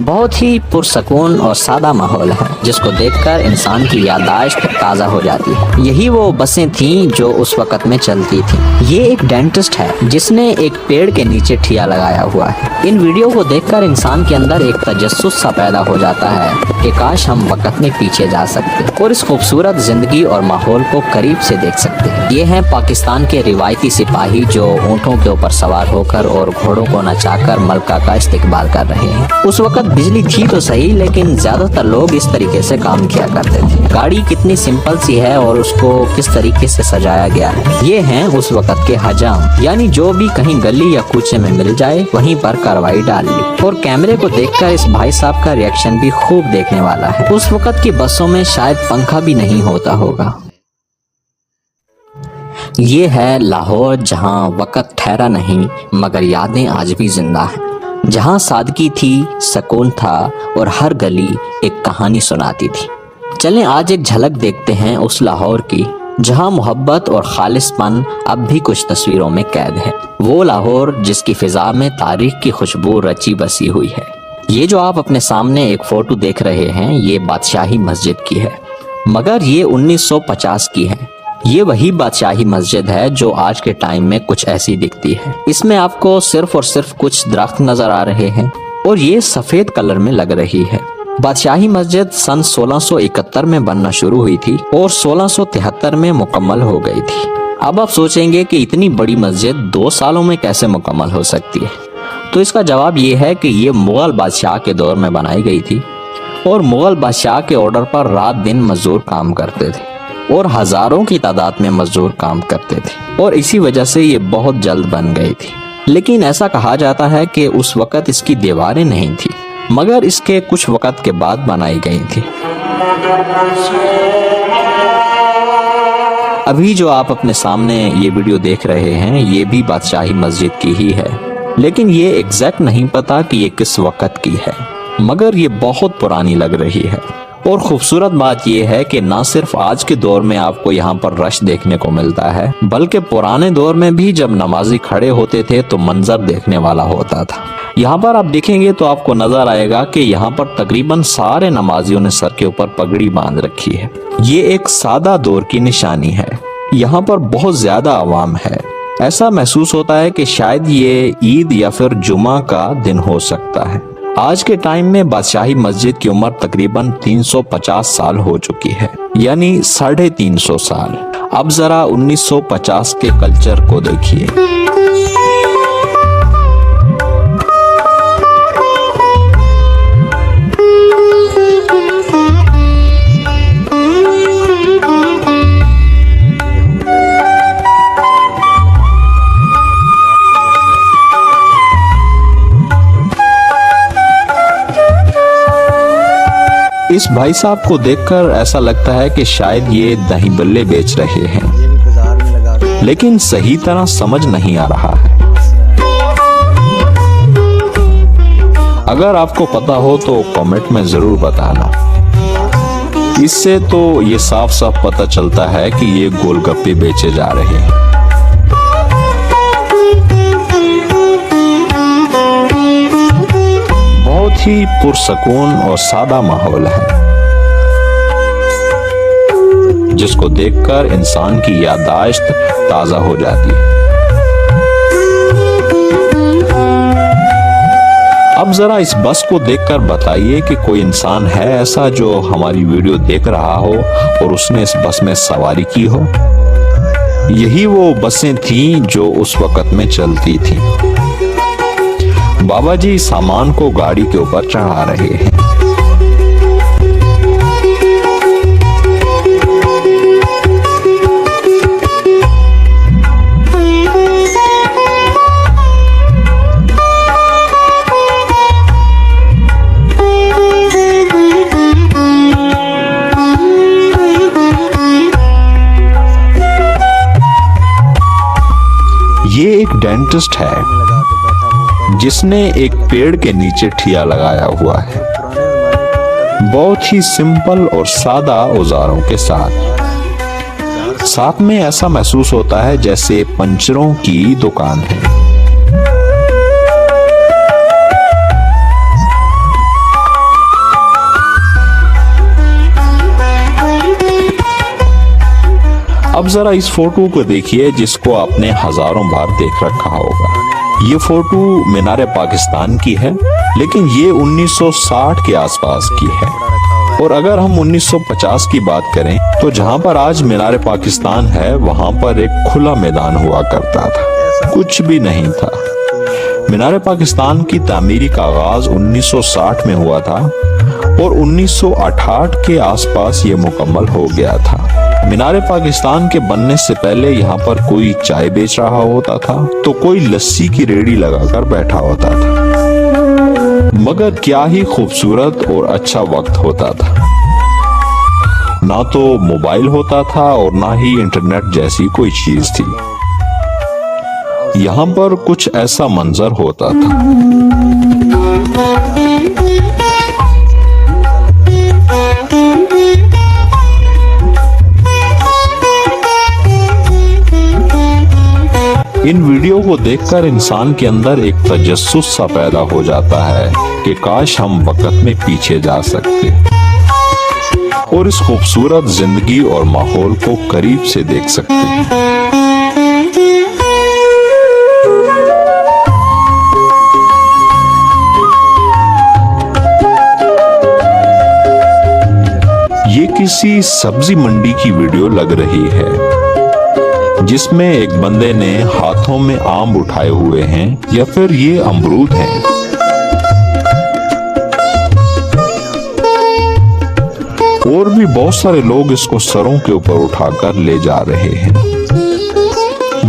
बहुत ही पुरसकून और सादा माहौल है जिसको देखकर इंसान की याददाश्त ताज़ा हो जाती है। यही वो बसें थीं जो उस वक़्त में चलती थीं। ये एक डेंटिस्ट है जिसने एक पेड़ के नीचे ठिया लगाया हुआ है। इन वीडियो को देखकर इंसान के अंदर एक तजस्सुस सा पैदा हो जाता है कि काश हम वक़्त में पीछे जा सकते और इस खूबसूरत जिंदगी और माहौल को करीब से देख सकते। ये हैं पाकिस्तान के रिवायती सिपाही जो ऊँटों के ऊपर सवार होकर और घोड़ों को नचाकर मलका का इस्तेकबाल कर रहे हैं। उस वक़्त बिजली थी तो सही, लेकिन ज्यादातर लोग इस तरीके से काम किया करते थे। गाड़ी कितनी सिंपल सी है और उसको किस तरीके से सजाया गया है। ये हैं उस वक़्त के हजाम, यानी जो भी कहीं गली या कूचे में मिल जाए वहीं पर कार्रवाई डाल ली। और कैमरे को देखकर इस भाई साहब का रिएक्शन भी खूब देखने वाला है। उस वक़्त की बसों में शायद पंखा भी नहीं होता होगा। ये है लाहौर जहाँ वक़्त ठहरा नहीं मगर यादें आज भी जिंदा हैं, जहाँ सादगी थी, सुकून था और हर गली एक कहानी सुनाती थी। चलें आज एक झलक देखते हैं उस लाहौर की जहाँ मोहब्बत और खालिसपन अब भी कुछ तस्वीरों में कैद है। वो लाहौर जिसकी फिजा में तारीख की खुशबू रची बसी हुई है। ये जो आप अपने सामने एक फोटो देख रहे हैं ये बादशाही मस्जिद की है, मगर ये 1950 की है। ये वही बादशाही मस्जिद है जो आज के टाइम में कुछ ऐसी दिखती है। इसमें आपको सिर्फ और सिर्फ कुछ दरख्त नजर आ रहे हैं और ये सफेद कलर में लग रही है। बादशाही मस्जिद सन 1671 में बनना शुरू हुई थी और 1673 में मुकम्मल हो गई थी। अब आप सोचेंगे कि इतनी बड़ी मस्जिद 2 सालों में कैसे मुकम्मल हो सकती है, तो इसका जवाब ये है कि ये मुगल बादशाह के दौर में बनाई गई थी और मुगल बादशाह के ऑर्डर पर रात दिन मजदूर काम करते थे और हजारों की तादाद में मजदूर काम करते थे और इसी वजह से ये बहुत जल्द बन गई थी। लेकिन ऐसा कहा जाता है कि उस वक़्त इसकी दीवारें नहीं थी मगर इसके कुछ वक़्त के बाद बनाई गई थी। अभी जो आप अपने सामने ये वीडियो देख रहे हैं ये भी बादशाही मस्जिद की ही है, लेकिन ये एग्जैक्ट नहीं पता कि ये किस वक़्त की है, मगर ये बहुत पुरानी लग रही है। और खूबसूरत बात यह है कि ना सिर्फ आज के दौर में आपको यहाँ पर रश देखने को मिलता है, बल्कि पुराने दौर में भी जब नमाजी खड़े होते थे तो मंजर देखने वाला होता था। यहाँ पर आप देखेंगे तो आपको नजर आएगा कि यहाँ पर तकरीबन सारे नमाजियों ने सर के ऊपर पगड़ी बांध रखी है। ये एक सादा दौर की निशानी है। यहाँ पर बहुत ज्यादा आवाम है। ऐसा महसूस होता है कि शायद ये ईद या फिर जुमा का दिन हो सकता है। आज के टाइम में बादशाही मस्जिद की उम्र तकरीबन 350 साल हो चुकी है, यानी 350 साल। अब जरा 1950 के कल्चर को देखिए। इस भाई साहब को देखकर ऐसा लगता है कि शायद ये दही बल्ले बेच रहे हैं, लेकिन सही तरह समझ नहीं आ रहा है। अगर आपको पता हो तो कमेंट में जरूर बताना। इससे तो ये साफ साफ पता चलता है कि ये गोलगप्पे बेचे जा रहे हैं। बहुत ही पुरसकून और सादा माहौल है जिसको देखकर इंसान की याददाश्त ताजा हो जाती है। अब जरा इस बस को देखकर बताइए कि कोई इंसान है ऐसा जो हमारी वीडियो देख रहा हो और उसने इस बस में सवारी की हो। यही वो बसें थीं जो उस वक़्त में चलती थीं। बाबा जी सामान को गाड़ी के ऊपर चढ़ा रहे हैं। ये एक डेंटिस्ट है जिसने एक पेड़ के नीचे ठिया लगाया हुआ है, बहुत ही सिंपल और सादा औजारों के साथ में ऐसा महसूस होता है जैसे पंचरों की दुकान है। अब जरा इस फोटो को देखिए जिसको आपने हजारों बार देख रखा होगा। ये फोटो मीनार पाकिस्तान की है, लेकिन ये 1960 के आसपास की है। और अगर हम 1950 की बात करें तो जहां पर आज मीनार पाकिस्तान है वहां पर एक खुला मैदान हुआ करता था, कुछ भी नहीं था। मीनार पाकिस्तान की तामीरी का आगाज 1960 में हुआ था और 1968 के आसपास ये मुकम्मल हो गया था। मीनार पाकिस्तान के बनने से पहले यहाँ पर कोई चाय बेच रहा होता था तो कोई लस्सी की रेड़ी लगाकर बैठा होता था। मगर क्या ही खूबसूरत और अच्छा वक्त होता था। ना तो मोबाइल होता था और ना ही इंटरनेट जैसी कोई चीज थी। यहाँ पर कुछ ऐसा मंजर होता था। इन वीडियो को देखकर इंसान के अंदर एक तजस्सुस सा पैदा हो जाता है कि काश हम वक्त में पीछे जा सकते और इस खूबसूरत जिंदगी और माहौल को करीब से देख सकते। ये किसी सब्जी मंडी की वीडियो लग रही है जिसमें एक बंदे ने हाथों में आम उठाए हुए हैं या फिर ये अमरूद हैं। और भी बहुत सारे लोग इसको सरों के ऊपर उठाकर ले जा रहे हैं।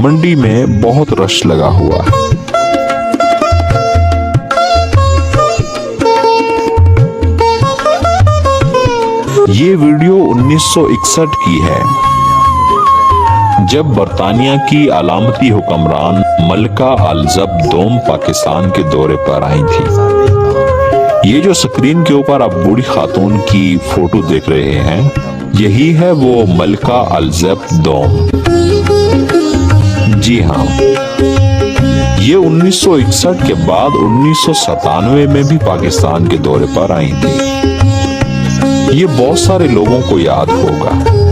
मंडी में बहुत रश लगा हुआ है। ये वीडियो 1961 की है जब बरतानिया की अलामती हुक्मरान मलका अल-जब दोम पाकिस्तान के दौरे पर आई थी। ये जो स्क्रीन के ऊपर आप बूढ़ी खातून की फोटो देख रहे हैं, यही है वो मलका अल-जब दोम। जी हाँ, ये 1961 के बाद 1997 में भी पाकिस्तान के दौरे पर आई थी। ये बहुत सारे लोगों को याद होगा।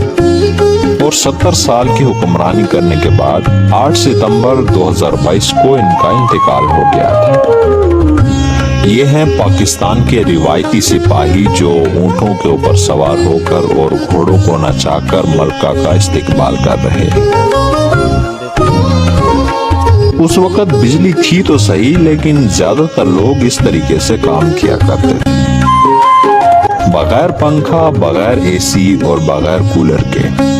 और 70 साल की हुक्मरानी करने के बाद 8 सितंबर 2022 को इनका इंतकाल हो गया था। ये हैं पाकिस्तान के रिवायती सिपाही जो ऊंटों के ऊपर सवार होकर और घोड़ों को नचाकर मलका का इस्तेकबाल कर रहे हैं। उस वक्त बिजली थी तो सही, लेकिन ज्यादातर लोग इस तरीके से काम किया करते थे, बगैर पंखा, बगैर एसी और बगैर कूलर के।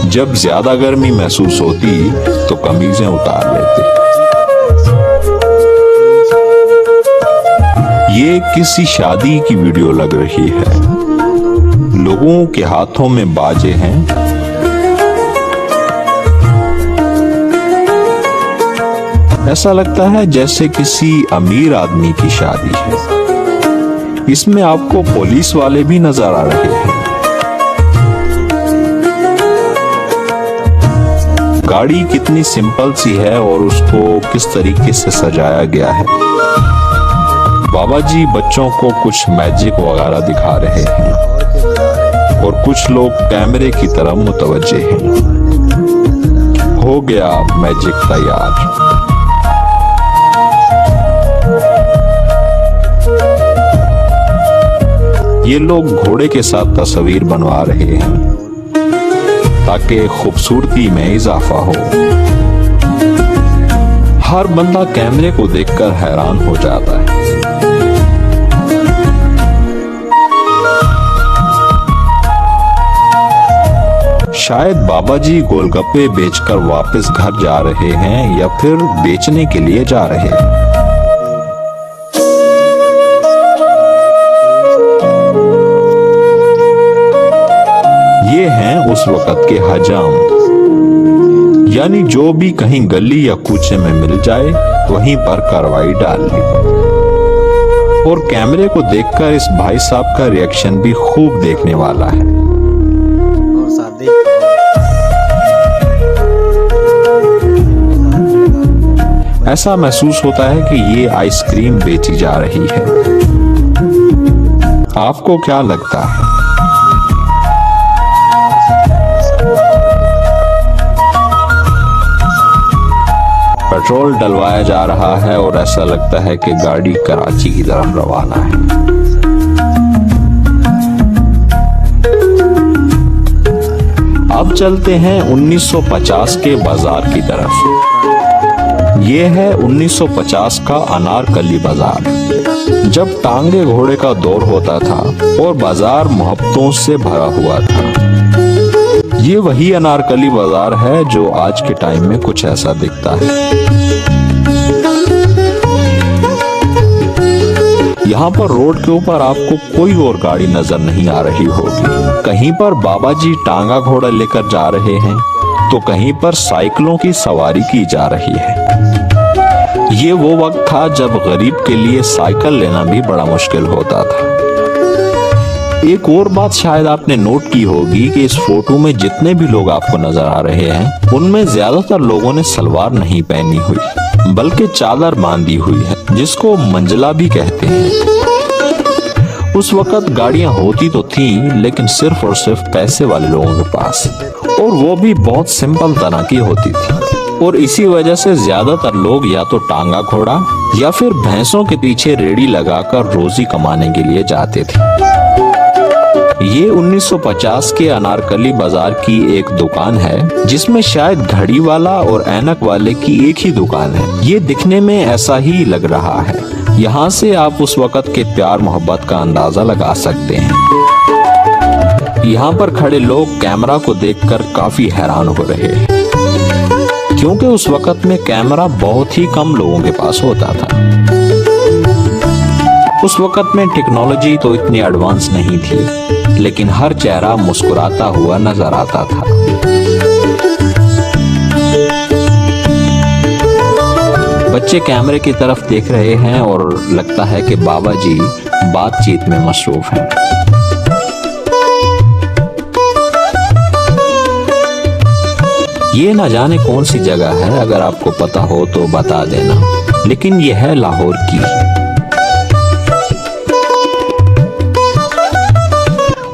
जब ज्यादा गर्मी महसूस होती तो कमीजें उतार लेते। ये किसी शादी की वीडियो लग रही है। लोगों के हाथों में बाजे हैं। ऐसा लगता है जैसे किसी अमीर आदमी की शादी है। इसमें आपको पुलिस वाले भी नजर आ रहे हैं। गाड़ी कितनी सिंपल सी है और उसको किस तरीके से सजाया गया है। बाबा जी बच्चों को कुछ मैजिक वगैरह दिखा रहे हैं और कुछ लोग कैमरे की तरफ मुतवज्जे हैं। हो गया मैजिक तैयार। ये लोग घोड़े के साथ तस्वीर बनवा रहे हैं ताकि खूबसूरती में इजाफा हो। हर बंदा कैमरे को देखकर हैरान हो जाता है। शायद बाबा जी गोलगप्पे बेचकर वापस घर जा रहे हैं या फिर बेचने के लिए जा रहे हैं। ये हैं उस वक्त के हजाम, यानी जो भी कहीं गली या कूचे में मिल जाए वहीं पर कार्रवाई डाल ली। और कैमरे को देखकर इस भाई साहब का रिएक्शन भी खूब देखने वाला है। ऐसा महसूस होता है कि ये आइसक्रीम बेची जा रही है। आपको क्या लगता है? पेट्रोल डलवाया जा रहा है और ऐसा लगता है कि गाड़ी कराची की तरफ रवाना है। अब चलते हैं 1950 के बाजार की तरफ। ये है 1950 का अनारकली बाजार, जब टांगे घोड़े का दौर होता था और बाजार मोहब्बतों से भरा हुआ था। ये वही अनारकली बाजार है जो आज के टाइम में कुछ ऐसा दिखता है। यहाँ पर रोड के ऊपर आपको कोई और गाड़ी नजर नहीं आ रही होगी। कहीं पर बाबा जी टांगा घोड़ा लेकर जा रहे हैं तो कहीं पर साइकिलों की सवारी की जा रही है। ये वो वक्त था जब गरीब के लिए साइकिल लेना भी बड़ा मुश्किल होता था। एक और बात शायद आपने नोट की होगी कि इस फोटो में जितने भी लोग आपको नजर आ रहे हैं उनमें ज्यादातर लोगों ने सलवार नहीं पहनी हुई बल्कि चादर बांधी हुई है, जिसको मंजला भी कहते हैं। उस वक्त गाड़ियां होती तो थी लेकिन सिर्फ और सिर्फ पैसे वाले लोगों के पास, और वो भी बहुत सिंपल तरह की होती थी। और इसी वजह से ज्यादातर लोग या तो टांगा घोड़ा या फिर भैंसों के पीछे रेडी लगाकर रोजी कमाने के लिए जाते थे। ये 1950 के अनारकली बाजार की एक दुकान है जिसमें शायद घड़ी वाला और ऐनक वाले की एक ही दुकान है। ये दिखने में ऐसा ही लग रहा है। यहाँ से आप उस वक्त के प्यार मोहब्बत का अंदाजा लगा सकते हैं। यहाँ पर खड़े लोग कैमरा को देखकर काफी हैरान हो रहे हैं, क्योंकि उस वक्त में कैमरा बहुत ही कम लोगों के पास होता था। उस वक्त में टेक्नोलॉजी तो इतनी एडवांस नहीं थी, लेकिन हर चेहरा मुस्कुराता हुआ नजर आता था। बच्चे कैमरे की तरफ देख रहे हैं और लगता है कि बाबा जी बातचीत में मसरूफ हैं। ये ना जाने कौन सी जगह है, अगर आपको पता हो तो बता देना, लेकिन यह है लाहौर की।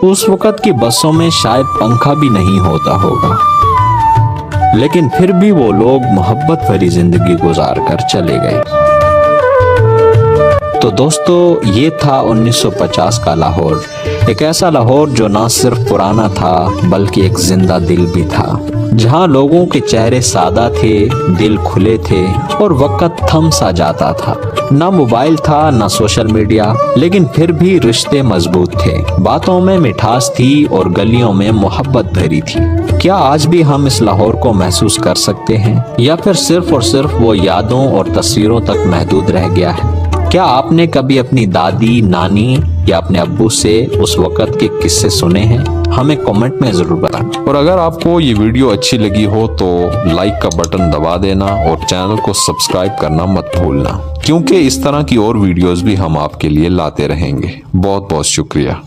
उस वक्त की बसों में शायद पंखा भी नहीं होता होगा, लेकिन फिर भी वो लोग मोहब्बत भरी जिंदगी गुजार कर चले गए। तो दोस्तों, ये था 1950 का लाहौर, एक ऐसा लाहौर जो ना सिर्फ पुराना था बल्कि एक जिंदा दिल भी था, जहां लोगों के चेहरे सादा थे, दिल खुले थे और वक्त थम सा जाता था। ना मोबाइल था ना सोशल मीडिया, लेकिन फिर भी रिश्ते मजबूत थे, बातों में मिठास थी और गलियों में मोहब्बत भरी थी। क्या आज भी हम इस लाहौर को महसूस कर सकते हैं, या फिर सिर्फ और सिर्फ वो यादों और तस्वीरों तक महदूद रह गया है? क्या आपने कभी अपनी दादी, नानी या अपने अब्बू से उस वक्त के किस्से सुने हैं? हमें कमेंट में जरूर बताएं। और अगर आपको ये वीडियो अच्छी लगी हो तो लाइक का बटन दबा देना और चैनल को सब्सक्राइब करना मत भूलना, क्योंकि इस तरह की और वीडियोस भी हम आपके लिए लाते रहेंगे। बहुत बहुत शुक्रिया।